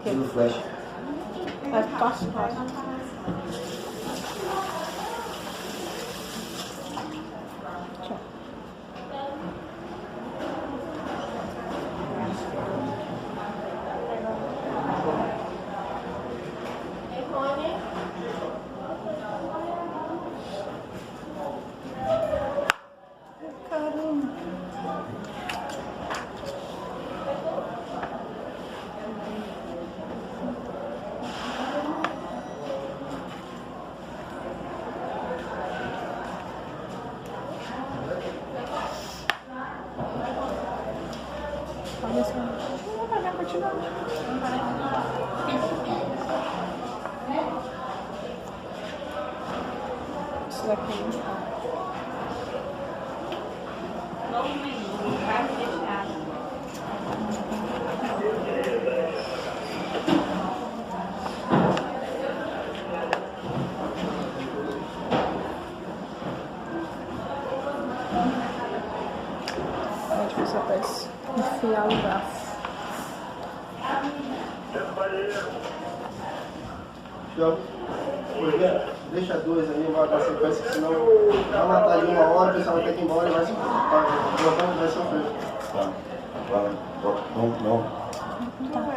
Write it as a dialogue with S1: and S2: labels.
S1: No flash.
S2: Vai ficar fácil. Tchau. Caramba. Olha só. Não vai continuar. Isso daqui não tá. É difícil até enfiar o braço.
S1: Tchau. Deixa duas aí, vai dar sequência, senão vai matar ali uma hora, o pessoal vai ter que ir embora e vai sofrer. Vai sofrer.
S3: Tá. Vai. Não.
S2: Tá.